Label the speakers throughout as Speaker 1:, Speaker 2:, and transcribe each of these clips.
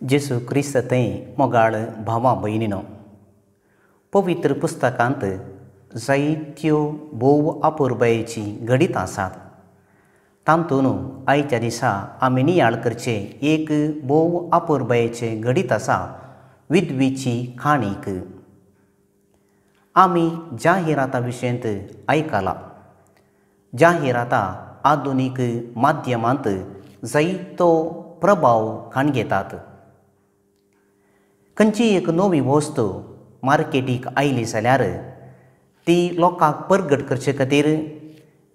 Speaker 1: जेसू क्रिस्त थंय मोगाळ भावां भयणीनो पवित्र पुस्तकांत जायत्यो भोव अपुरबायेची घडीत आसात. तातूंत आयच्या दिसा आमी नियाळ करचे एक भोव अपुरबायेचे घडीत आसा विधवेची खाणीक. आमी जाहिराता विशयंत आयकलां. जाहिरातां आधुनीक माध्यमांत जायतो प्रभाव घेतात. खंयची एक नवी वस्त मार्केटीक आयली जाल्यार ती लोकांक परगट करचे खातीर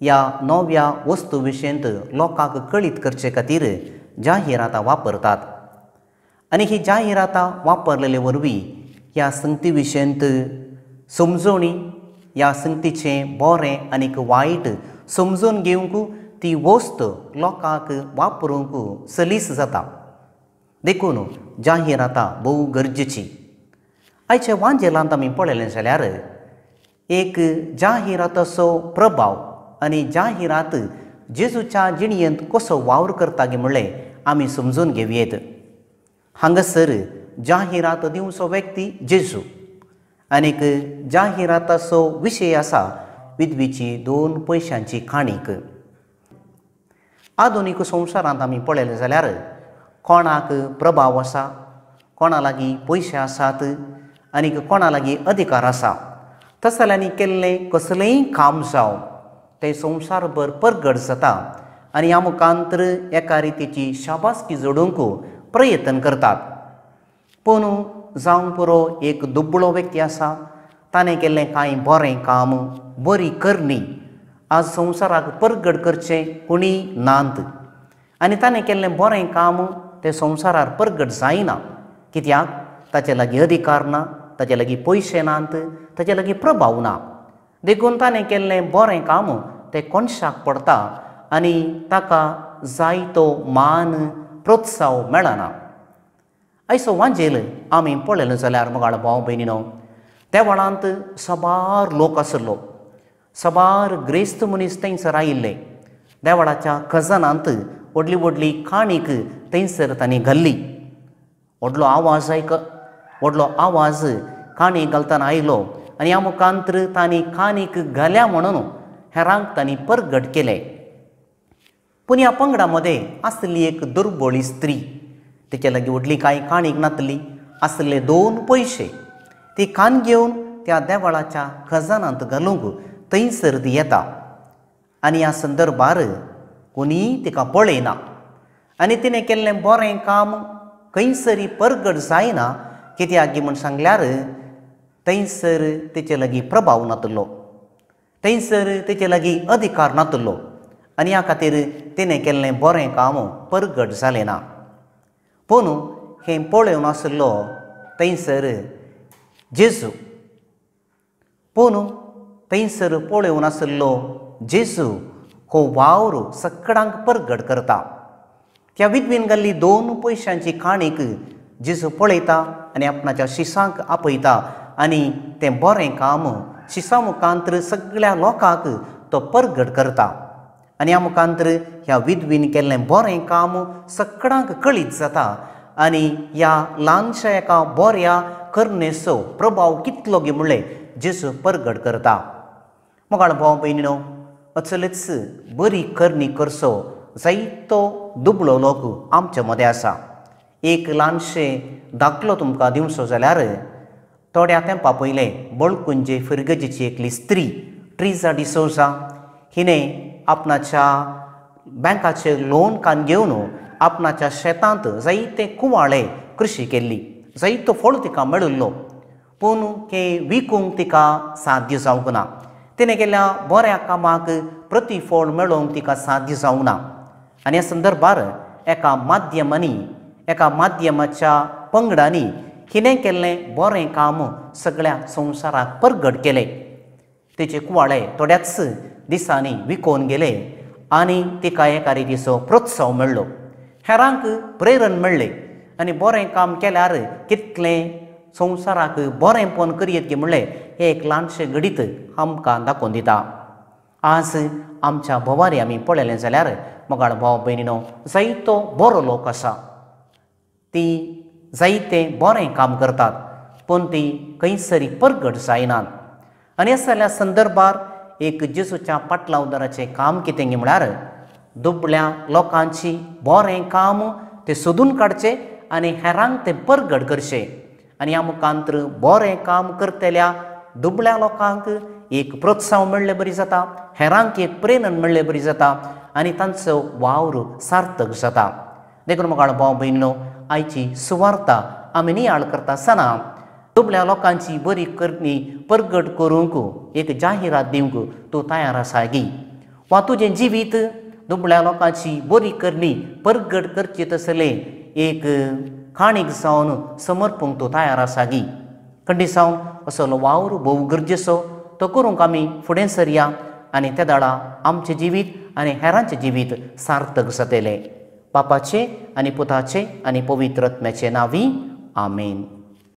Speaker 1: ह्या नव्या वस्तू विशयंत लोकांक कळीत करचे खातीर जाहिरातां वापरतात. आनी ही जाहिरातां वापरलेले वरवीं ह्या संगती विशयंत समजोणी ह्या संगतीचें बरें आनीक वायट समजून घेवंक ती वस्त लोकांक वापरूंक सलीस जाता. देखून जाहिरातां भोव गरजेची. आयच्या वांजेलांत आमी पळयलें जाल्यार एक जाहिराताचो प्रभाव आनी जाहिरात जेजूच्या जिणयेंत कसो वावर करता गे म्हणलें आमी समजून घेवयेत. हांगासर जाहिरात दिवचो व्यक्ती जेजू आनीक जाहिराताचो विशय आसा विधवेची 2 पयशांची खाणीक. आधुनीक संवसारांत आमी पळयलें जाल्यार कोणाक प्रभाव आसा, कोणा लागीं पयशे आसात आनीक कोणा लागीं अधिकार आसा, तसल्यांनी केल्लें कसलेंय काम जावं तें संवसारभर परगट जाता आनी ह्या मुखांतर एका रितीची शाबासकी जोडूंक प्रयत्न करतात. पूण जावं पुरो एक दुबळो व्यक्ती आसा, ताणें केल्लें कांय बरें काम, बरी करणी आज संवसाराक परगट करचें कोणीय नात आनी ताणें केल्लें बरें काम तें संवसारार परगट जायना. कित्याक ताचे लागीं अधिकार ना, ताचे लागीं पयशे नात, ताचे लागीं प्रभाव ना. देखून ताणें केल्लें बरें काम तें कोणशाक पडटा आनी ताका जायतो मान प्रोत्साव मेळना. आयचो वांजेल आमी पळयलो जाल्यार मोगाळ भाव भयणीनो, त्या वेळांत सबार लोक आसलो. सबार ग्रेस्त मनीस थंयसर आयिल्ले. देवाळाच्या खजानांत व्हडली व्हडली खाणीक थंयसर तांणी घाल्ली. व्हडलो आवाज खाणीक घालतना आयलो आनी ह्या मुखांतर तांणी खाणीक घाल्या म्हणून हेरांक तांणी परगट केलें. पूण ह्या पंगडा मदें आसली एक दुर्बळी स्त्री. तिचे लागीं व्हडली कांय खाणीक नासली, आसले 2 पयशे. ती खाण घेवन त्या देवाळाच्या खजानांत घालूंक थंयसर ती येता आनी ह्या संदर्भार कोणीय तिका पळयना आनी तिणें केल्लें बरें काम खंयसरी परगट जायना. कित्याक म्हूण सांगल्यार थंयसर तिचे लागीं प्रभाव नातलो, थंयसर तिचे लागीं अधिकार नातलो आनी ह्या खातीर तिणें केल्लें बरें काम परगट जालें ना. पूण हें पळोवन आसलो थंयसर जेजू. पूण थंयसर पळोवन आसलो जेजू हो वावर सगळ्यांक परगट करता. त्या विधवेन घाल्ली 2 पयशांची खाणीक जेजू पळयता आनी आपणाच्या शिसांक आपयता आनी तें बरें काम शिसा मुखांतर सगळ्या लोकांक तो परगट करता. आनी ह्या मुखांतर ह्या विधवेन केल्लें बरें काम सगळ्यांक कळीत जाता आनी ह्या ल्हानशा एका बऱ्या करणेचो प्रभाव कितलो गे म्हणलें जेजू परगट करता. मोगाळ भाव भयणीनो, अचलीच बरी करणी करचो जायतो दुबळो लोक आमचे मदें आसा. एक ल्हानशें दाखलो तुमकां दिवचो जाल्यार थोड्या तेंपा पयलें बळकुंजे फिरगजेची एकली स्त्री ट्रिजा डिसोजा हिणें आपणाच्या बँकाचे लोन कान घेवन आपणाच्या शेतांत जायते कुवाळे कृशी केल्ली. जायतो फळ तिका मेळिल्लो, पूण हें विकूंक तिका साध्य जावंक ना. तिणें केल्ल्या बऱ्या कामाक प्रतिफळ मेळोवंक तिका साध्य जावंक ना. आनी ह्या संदर्भार एका माध्यमाच्या पंगडांनी हिणें केल्लें बरें काम सगळ्या संवसाराक परगट केलें. तिचे कुवाळे थोड्याच दिसांनी विकोन गेले आनी तिका एका रितीचो प्रोत्साव मेळ्ळो. हेरांक प्रेरण मेळ्ळें आनी बरें काम केल्यार कितलें संवसाराक बरेंपण करयत गे म्हणलें हें एक ल्हानशें घडीत आमकां दाखोवन दिता. आज आमच्या भोवारी आमी पळयलें जाल्यार मोगाळ भाव भयणीनो, जायतो बरो लोक आसा. ती जायते बरें काम करतात पूण ती खंयसरी परगट जायनात आनी असल्या संदर्भार एक जेजूच्या पाटलावदाराचें काम कितें म्हळ्यार दुबळ्या लोकांची बरें काम ते सोदून काडचें आनी हेरांक ते परगट करचें आनी ह्या मुखांतर बरें काम करतल्या दुबळ्या लोकांक एक प्रोत्साहन मेळ्ळें बरी जाता हेरांक एक प्रेरण मेळ्ळें बरी जाता आनी तांचो वावर सार्थक जाता देखून म्हाका भाव भयणीनो आयची सुवार्ता आमी नियाळ करता आसतना दुबळ्या लोकांची बरी करणी परगट करूंक एक जाहिरात दिवंक तूं तयार आसा गी वा तुजें जिवीत दुबळ्या लोकांची बरी करणी परगट करची तसलें एक खाणीक जावन समर्पूंक तूं तयार आसा गी खंडी जावन असलो वावर भोव गरजेचो तो करूंक आमी फुडें सरया आनी त्या दाडा आमचें जिवीत आनी हेरांचें जिवीत सार्थक जातलें बापाचें आनी पुताचें आनी पवित्र आत्म्याचें नांवी आमेन.